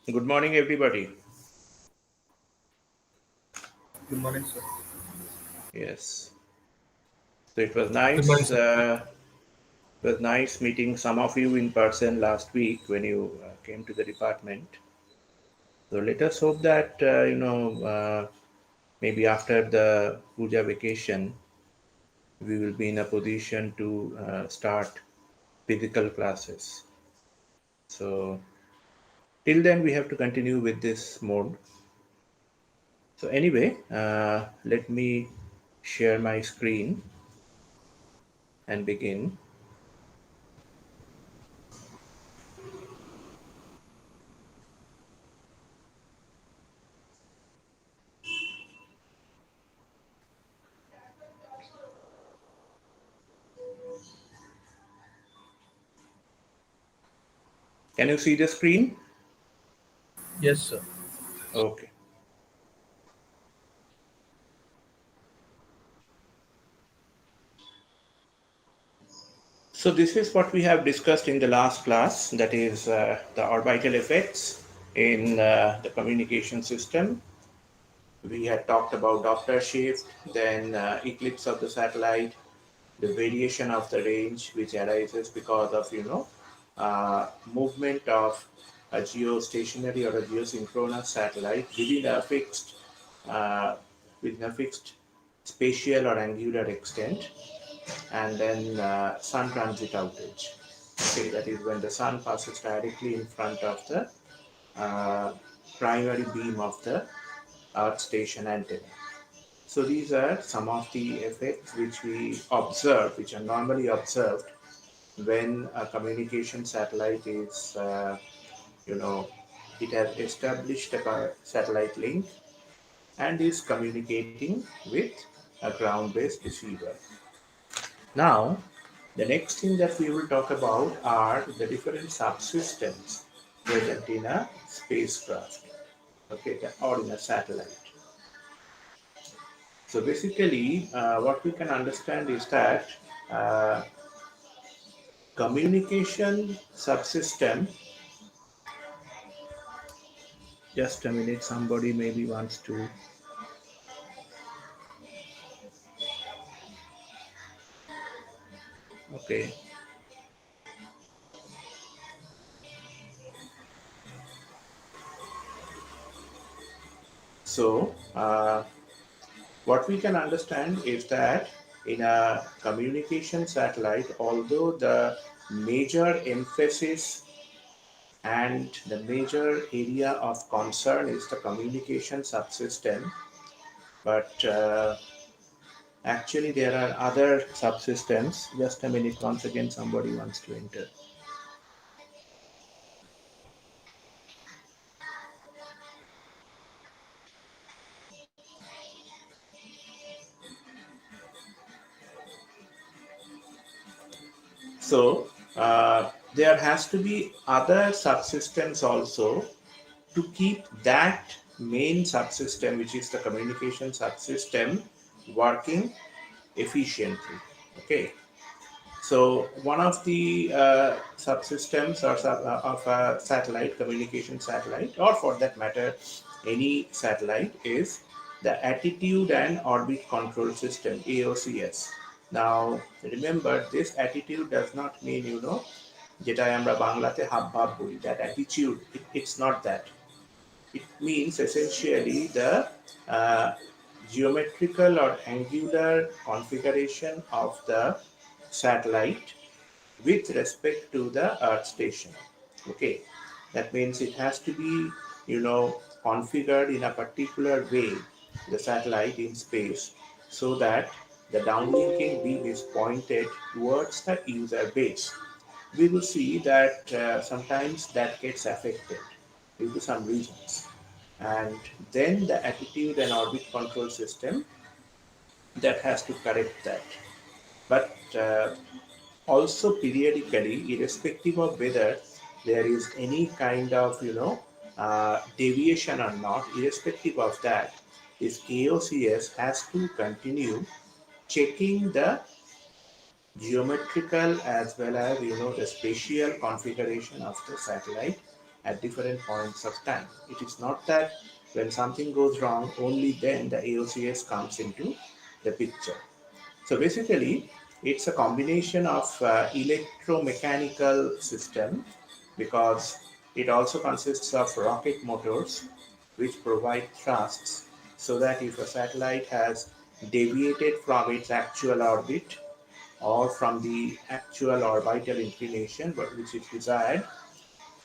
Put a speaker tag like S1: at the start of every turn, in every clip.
S1: Good morning, everybody.
S2: Good morning, sir.
S1: Yes, so it was
S2: Good morning,
S1: nice.
S2: sir.
S1: It was nice meeting some of you in person last week when you came to the department. So let us hope that maybe after the puja vacation, we will be in a position to start physical classes. So till then, we have to continue with this mode. So anyway, let me share my screen and begin. Can you see the screen?
S2: Yes, sir.
S1: Okay. So this is what we have discussed in the last class, that is the orbital effects in the communication system. We had talked about Doppler shift, then eclipse of the satellite, the variation of the range which arises because of movement of a geostationary or a geosynchronous satellite uh, within a fixed spatial or angular extent, and then sun transit outage. Okay, that is when the sun passes directly in front of the uh, primary beam of the Earth station antenna. So these are some of the effects which we observe, which are normally observed when a communication satellite is, it has established a satellite link and is communicating with a ground-based receiver. Now, the next thing that we will talk about are the different subsystems present in a spacecraft, okay, or in a satellite. So basically, what we can understand is that uh, communication subsystem. Just a minute, somebody maybe wants to. Okay, so what we can understand is that in a communication satellite, although the major emphasis and the major area of concern is the communication subsystem, but actually there are other subsystems. Just a minute, once again somebody wants to enter. So there has to be other subsystems also to keep that main subsystem, which is the communication subsystem, working efficiently. Okay. So one of the subsystems of a satellite, communication satellite, or for that matter, any satellite, is the attitude and orbit control system, AOCS. Now remember, this attitude does not mean, যেটা আমরা বাংলাতে hub ভাব বলি, that attitude, it's not that. It means essentially the uh, geometrical or angular configuration of the satellite with respect to the Earth station. Okay, that means it has to be, configured in a particular way, the satellite in space, so that the downlinking beam is pointed towards the user base. We will see that sometimes that gets affected due to some reasons. And then the attitude and orbit control system that has to correct that. But also periodically, irrespective of whether there is any kind of deviation or not, irrespective of that, this AOCS has to continue checking the geometrical as well as the spatial configuration of the satellite at different points of time. It is not that when something goes wrong, only then the AOCS comes into the picture. So basically, it's a combination of electromechanical system because it also consists of rocket motors which provide thrusts so that if a satellite has deviated from its actual orbit or from the actual orbital inclination which is desired,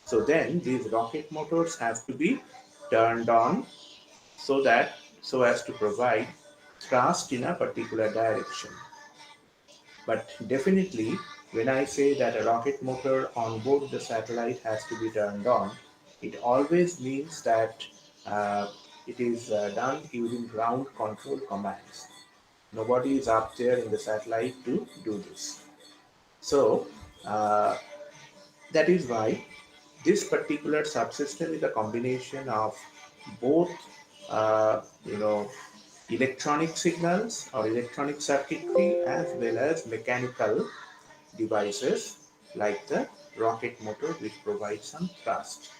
S1: so then these rocket motors have to be turned on so as to provide thrust in a particular direction. But definitely, when I say that a rocket motor on board the satellite has to be turned on, it always means that it is done using ground control commands. Nobody is up there in the satellite to do this. So uh, that is why this particular subsystem is a combination of both, electronic signals or electronic circuitry as well as mechanical devices like the rocket motor which provides some thrust.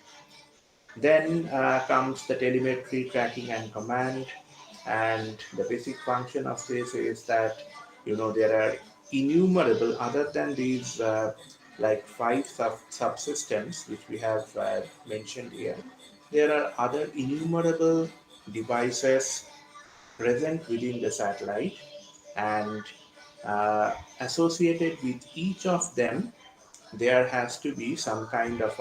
S1: Then comes the telemetry, tracking and command, and the basic function of this is that there are innumerable other than these like five subsystems which we have mentioned here. There are other innumerable devices present within the satellite, and associated with each of them there has to be some kind of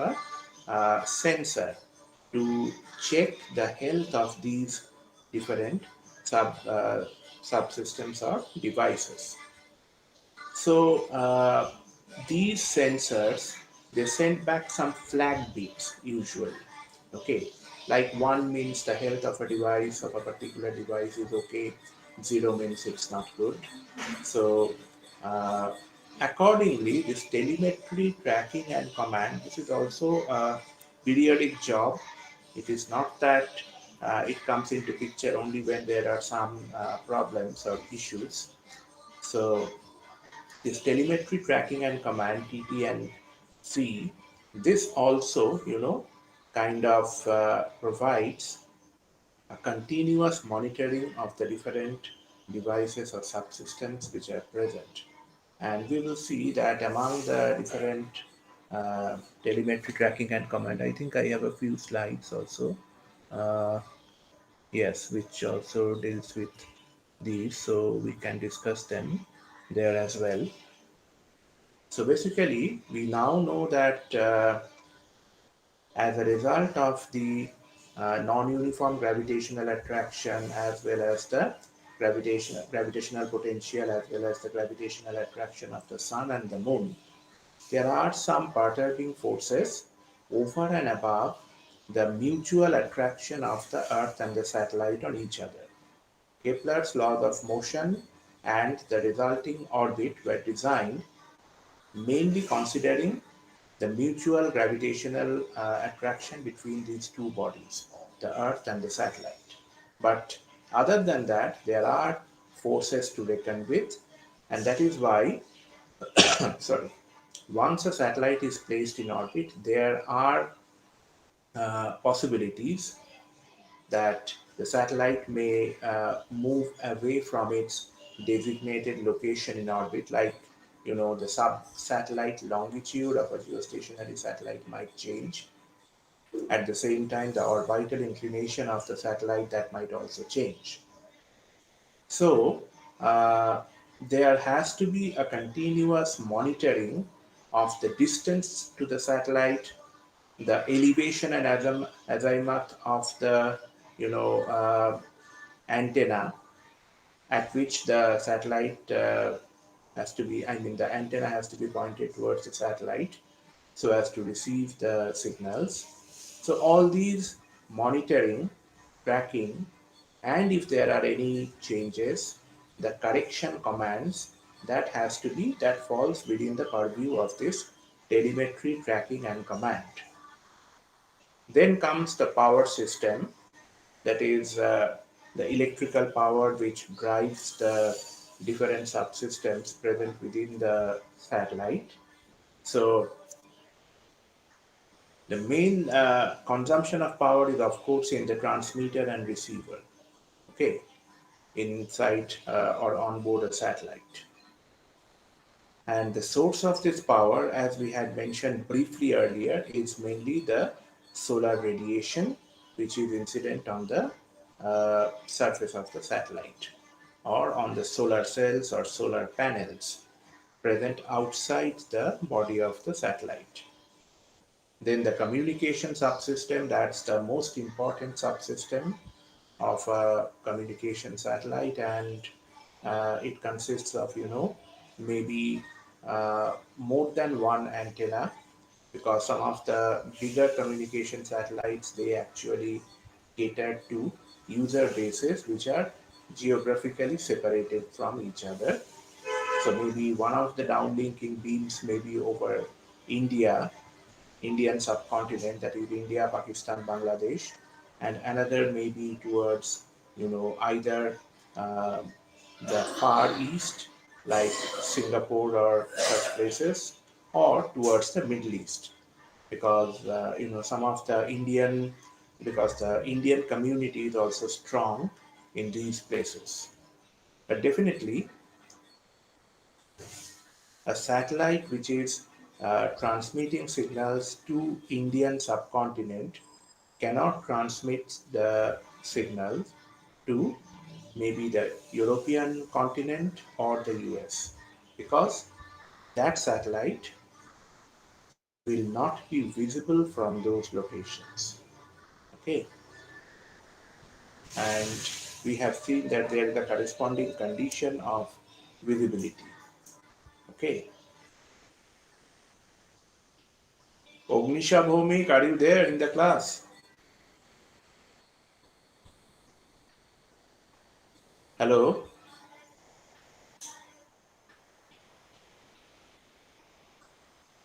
S1: a sensor to check the health of these different subsystems or devices. So these sensors, they send back some flag beeps usually. Okay, like one means the health of a device of a particular device is okay, zero means it's not good. So uh, accordingly, this telemetry tracking and command, this is also a periodic job. It is not that it comes into picture only when there are some problems or issues. So this telemetry tracking and command TTNC, this also kind of provides a continuous monitoring of the different devices or subsystems which are present. And we will see that among the different telemetry tracking and command, I think I have a few slides also. Uh, yes, which also deals with these, so we can discuss them there as well. So basically, we now know that as a result of the non-uniform gravitational attraction as well as the gravitational potential as well as the gravitational attraction of the sun and the moon, there are some perturbing forces over and above the mutual attraction of the earth and the satellite on each other. Kepler's laws of motion and the resulting orbit were designed mainly considering the mutual gravitational attraction between these two bodies, the Earth and the satellite. But other than that, there are forces to reckon with, and that is why, sorry, once a satellite is placed in orbit, there are possibilities that the satellite may move away from its designated location in orbit, like the sub-satellite longitude of a geostationary satellite might change. At the same time, the orbital inclination of the satellite that might also change. So there has to be a continuous monitoring of the distance to the satellite, the elevation and azimuth of the antenna at which the satellite has to be, I mean, the antenna has to be pointed towards the satellite so as to receive the signals. So all these monitoring, tracking, and if there are any changes, the correction commands that falls within the purview of this telemetry, tracking, and command. Then comes the power system, that is the electrical power which drives the different subsystems present within the satellite. So The main consumption of power is, of course, in the transmitter and receiver. Okay, inside or on board a satellite. And the source of this power, as we had mentioned briefly earlier, is mainly the solar radiation, which is incident on the surface of the satellite or on the solar cells or solar panels present outside the body of the satellite. Then the communication subsystem, that's the most important subsystem of a communication satellite, and it consists of, maybe more than one antenna, because some of the bigger communication satellites, they actually cater to user bases which are geographically separated from each other. So maybe one of the downlinking beams may be over India, Indian subcontinent, that is India, Pakistan, Bangladesh, and another maybe towards, either uh, the Far East, like Singapore or such places, or towards the Middle East, because some of the Indian, because the Indian community is also strong in these places. But definitely, a satellite which is transmitting signals to Indian subcontinent cannot transmit the signals to maybe the European continent or the US, because that satellite will not be visible from those locations. Okay, and we have seen that there is a corresponding condition of visibility. Okay, Ognisha Bhomik, are you there in the class? Hello,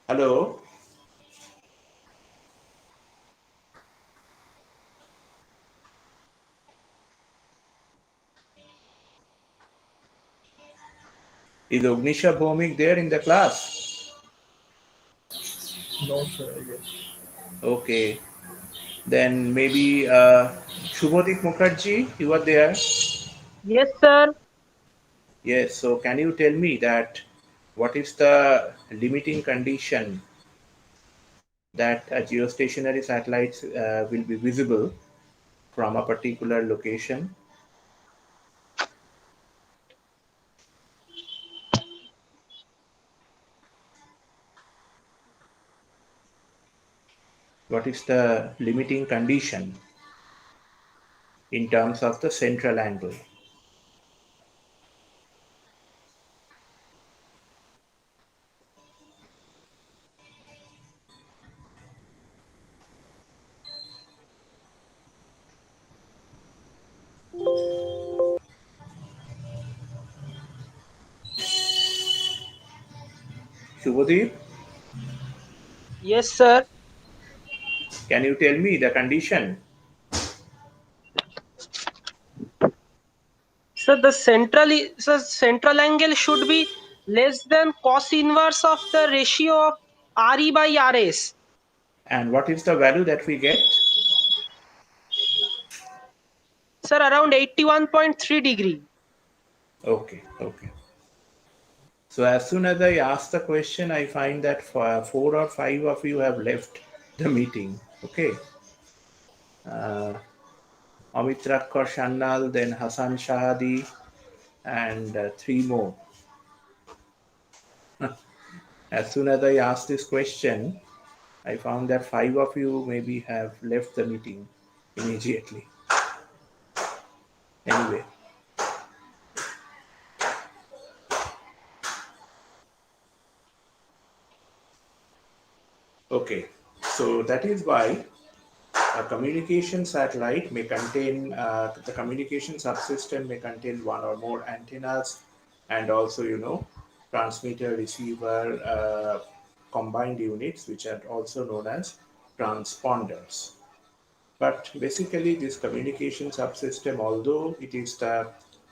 S1: hello. Is Ognisha Bhomik there in the class?
S2: No, sir, I guess.
S1: Okay, then maybe Shubhadeep Mukherjee, you are there.
S3: Yes, sir.
S1: Yes, so can you tell me that what is the limiting condition that a geostationary satellite will be visible from a particular location? What is the limiting condition in terms of the central angle? Shubhadeep,
S3: Yes, sir.
S1: can you tell me the condition?
S3: So central angle should be less than cos inverse of the ratio of RE by RS.
S1: And what is the value that we get?
S3: Sir, around 81.3 degree.
S1: Okay, okay. So as soon as I ask the question, I find that four or five of you have left the meeting. Okay. Uh, Amit Rakkar Shannal, then Hassan Shahadi, and three more. As soon as I asked this question, I found that five of you maybe have left the meeting immediately. Anyway, okay. So that is why a communication satellite may contain, the communication subsystem may contain one or more antennas, and also, transmitter, receiver, combined units, which are also known as transponders. But basically, this communication subsystem, although it is the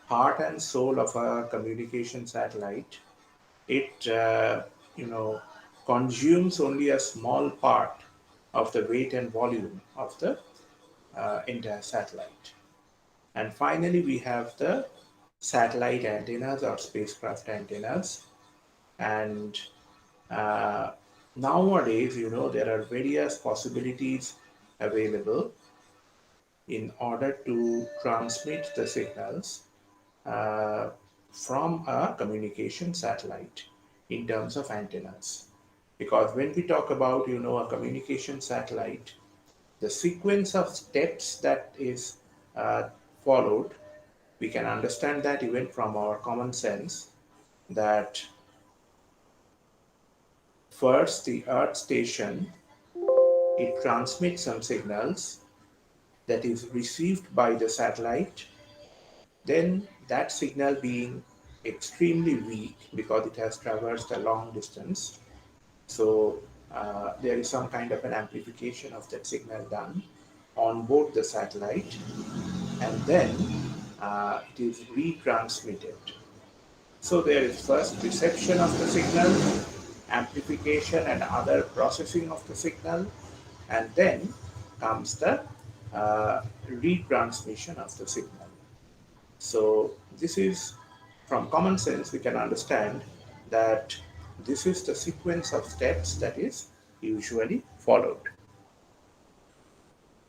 S1: heart and soul of a communication satellite, it, you know, consumes only a small part of the weight and volume of the entire satellite. And finally, we have the satellite antennas or spacecraft antennas. And uh, nowadays, there are various possibilities available in order to transmit the signals uh, from a communication satellite in terms of antennas. Because when we talk about, a communication satellite, the sequence of steps that is uh, followed, we can understand that even from our common sense, that first the Earth station, it transmits some signals that is received by the satellite. Then that signal being extremely weak because it has traversed a long distance, so there is some kind of an amplification of that signal done on board the satellite, and then it is retransmitted. So there is first reception of the signal, amplification and other processing of the signal, and then comes the retransmission of the signal. So this is, from common sense, we can understand that this is the sequence of steps that is usually followed.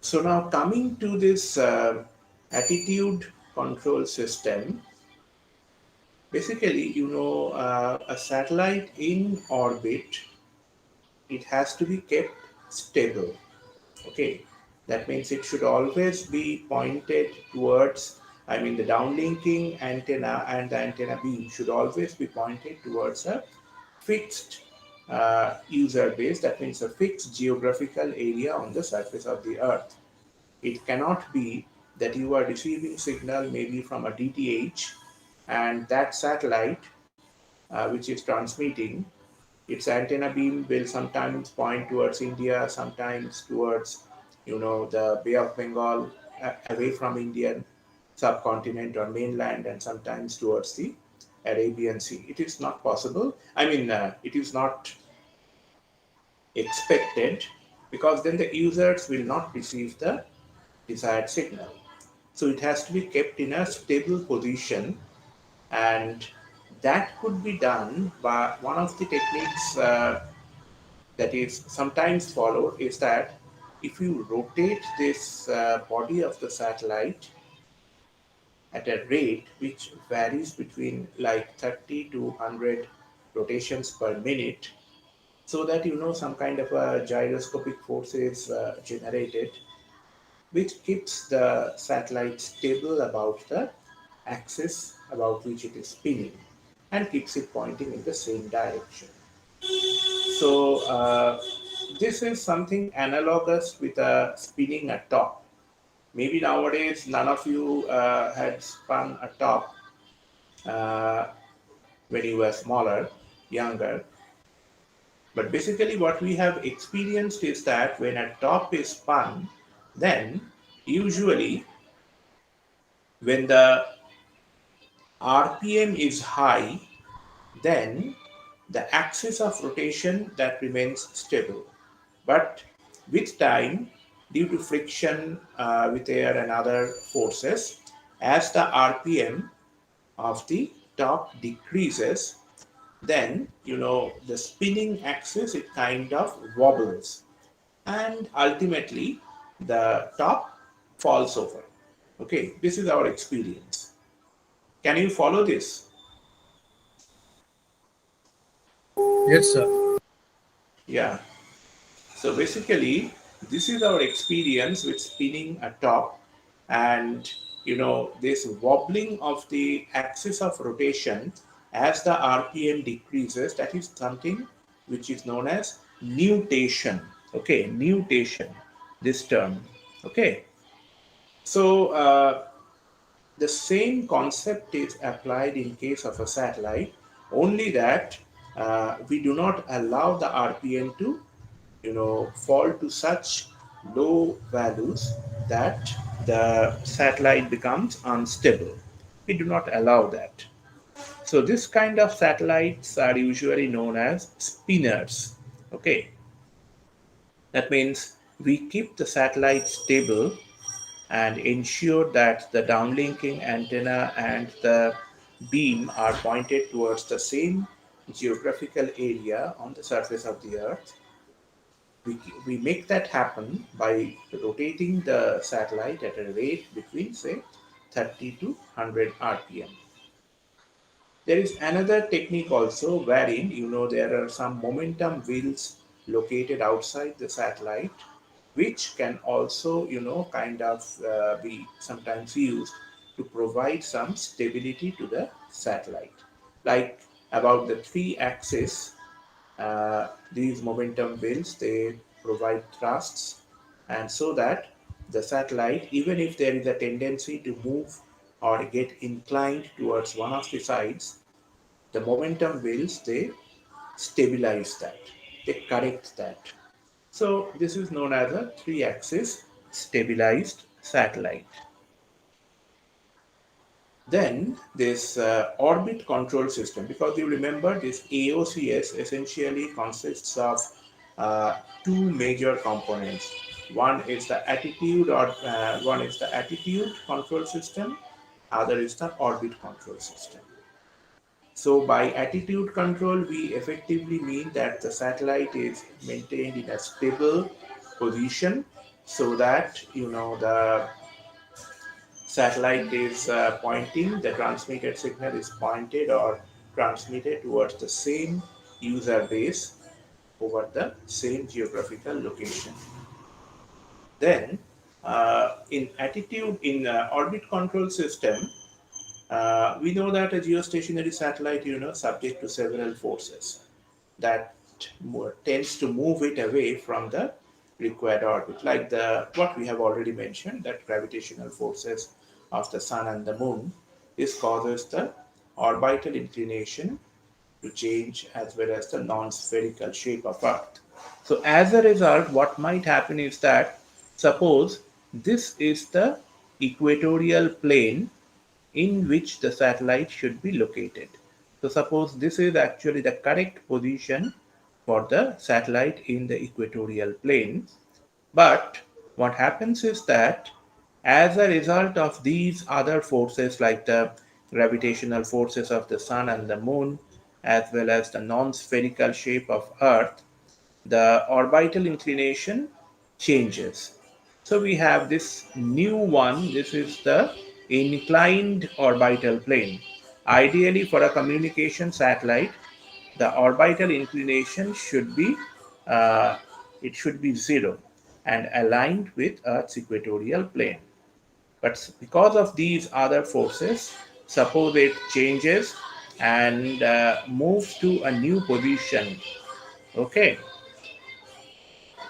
S1: So now coming to this attitude control system, basically, a satellite in orbit, it has to be kept stable. Okay, that means it should always be pointed towards, I mean, the downlinking antenna and the antenna beam should always be pointed towards a fixed user base. That means a fixed geographical area on the surface of the Earth. It cannot be that you are receiving signal maybe from a DTH, and that satellite which is transmitting, its antenna beam will sometimes point towards India, sometimes towards, the Bay of Bengal, away from Indian subcontinent or mainland, and sometimes towards the Arabian Sea. It is not possible. I mean, it is not expected, because then the users will not receive the desired signal. So it has to be kept in a stable position, and that could be done by one of the techniques that is sometimes followed is that if you rotate this body of the satellite at a rate which varies between like 30 to 100 rotations per minute, so that some kind of a gyroscopic force is generated, which keeps the satellite stable about the axis about which it is spinning, and keeps it pointing in the same direction. So this is something analogous with spinning a top. Maybe nowadays none of you had spun a top uh, when you were smaller, younger. But basically what we have experienced is that when a top is spun, then usually when the RPM is high, then the axis of rotation that remains stable. But with time, due to friction with air and other forces, as the RPM of the top decreases, then the spinning axis, it kind of wobbles, and ultimately the top falls over. Okay, this is our experience. Can you follow this?
S2: Yes, sir.
S1: Yeah. So basically, this is our experience with spinning a top, and this wobbling of the axis of rotation as the RPM decreases. That is something which is known as nutation. Okay, nutation. This term. Okay. So the same concept is applied in case of a satellite, only that we do not allow the RPM to fall to such low values that the satellite becomes unstable. We do not allow that. So this kind of satellites are usually known as spinners. Okay. That means we keep the satellite stable and ensure that the downlinking antenna and the beam are pointed towards the same geographical area on the surface of the earth. We make that happen by rotating the satellite at a rate between say 30 to 100 rpm. There is another technique also wherein there are some momentum wheels located outside the satellite, which can also kind of be sometimes used to provide some stability to the satellite. Like about the three axis, these momentum wheels they provide thrusts, and so that the satellite, even if there is a tendency to move or get inclined towards one of the sides, the momentum wheels they stabilize that, they correct that. So this is known as a three-axis stabilized satellite. Then this orbit control system, because you remember this AOCS essentially consists of two major components. One is the attitude control system, other is the orbit control system. So by attitude control, we effectively mean that the satellite is maintained in a stable position so that the satellite is pointing, the transmitted signal is pointed or transmitted towards the same user base over the same geographical location. Then in orbit control system, we know that a geostationary satellite, subject to several forces that tends to move it away from the required orbit, like the what we have already mentioned, that gravitational forces of the sun and the moon. This causes the orbital inclination to change as well as the non-spherical shape of Earth. So as a result, what might happen is that suppose this is the equatorial plane in which the satellite should be located. So suppose this is actually the correct position for the satellite in the equatorial plane. But what happens is that as a result of these other forces like the gravitational forces of the sun and the moon, as well as the non-spherical shape of Earth, the orbital inclination changes. So we have this new one, this is the inclined orbital plane. Ideally, for a communication satellite, the orbital inclination should be it should be zero and aligned with Earth's equatorial plane. But because of these other forces, suppose it changes and moves to a new position. Okay,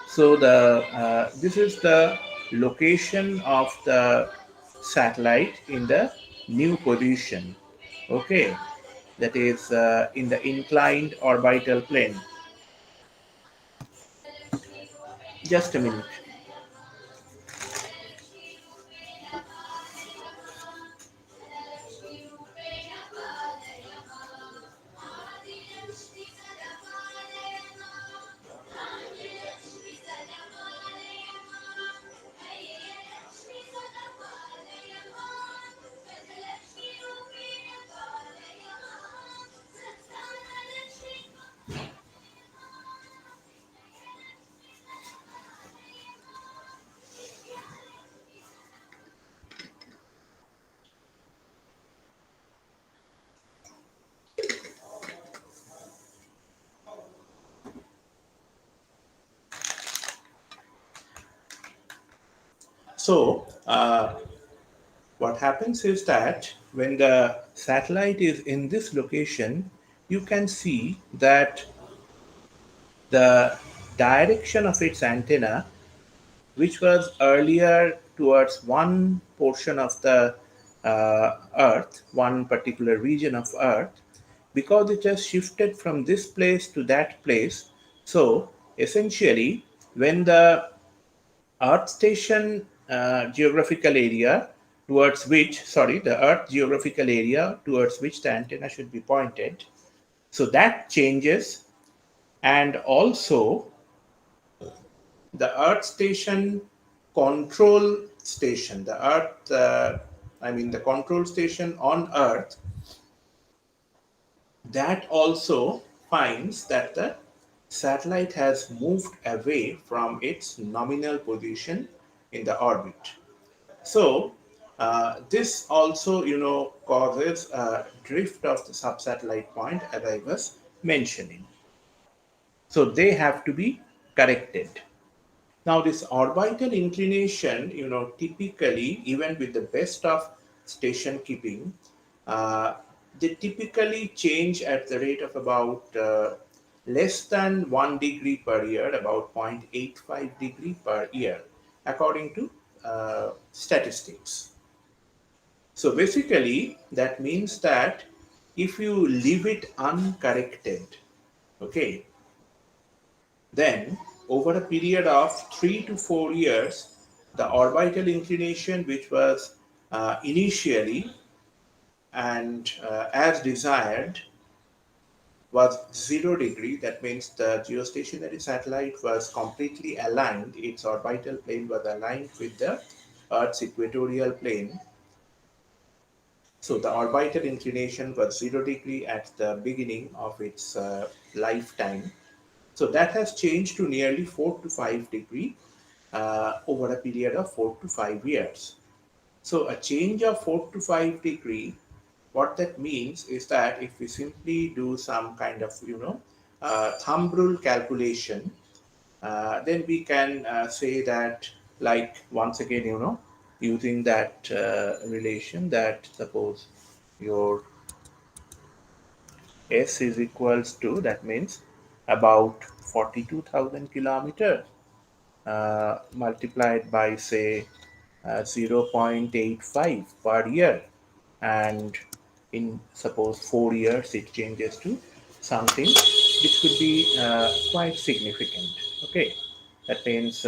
S1: so the this is the location of the satellite in the new position. Okay, that is in the inclined orbital plane. Just a minute. So what happens is that when the satellite is in this location, you can see that the direction of its antenna, which was earlier towards one portion of the Earth, one particular region of Earth, because it has shifted from this place to that place. So essentially, when the Earth station geographical area the Earth geographical area towards which the antenna should be pointed, so that changes, and also the Earth station control station, the Earth, I mean, the control station on Earth, that also finds that the satellite has moved away from its nominal position in the orbit. So this also, causes a drift of the subsatellite point, as I was mentioning. So they have to be corrected. Now, this orbital inclination, typically, even with the best of station keeping, uh, they typically change at the rate of about less than 1 degree per year, about 0.85 degree per year, according to statistics. So basically, that means that if you leave it uncorrected, okay, then over a period of 3 to 4 years, the orbital inclination, which was initially and as desired, was 0 degree. That means the geostationary satellite was completely aligned. Its orbital plane was aligned with the Earth's equatorial plane. So the orbital inclination was 0 degree at the beginning of its lifetime. So that has changed to nearly 4 to 5 degree over a period of 4 to 5 years. So a change of 4 to 5 degree, what that means is that if we simply do some kind of, thumb rule calculation, then we can say that, like, once again, using that relation, that suppose your S is equals to, that means about 42,000 kilometers multiplied by, say, 0.85 per year, and in suppose 4 years it changes to something which could be quite significant. Okay, that means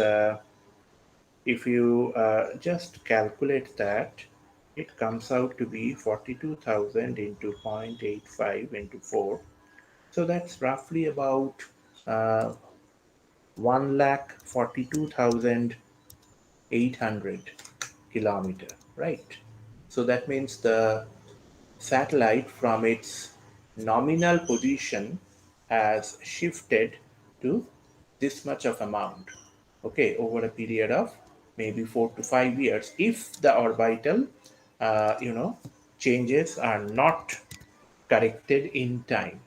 S1: if you just calculate that, it comes out to be 42,000 into 0.85 into 4. So that's roughly about uh, 1,42,800 kilometer, right? So that means the satellite from its nominal position has shifted to this much of amount, okay, over a period of maybe 4 to 5 years, if the orbital, changes are not corrected in time.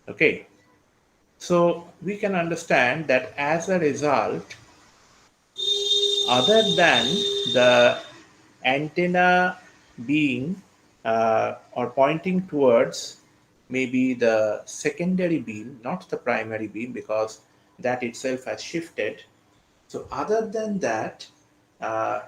S1: Okay, so we can understand that as a result, other than the antenna being or pointing towards maybe the secondary beam, not the primary beam, because that itself has shifted. So, other than that,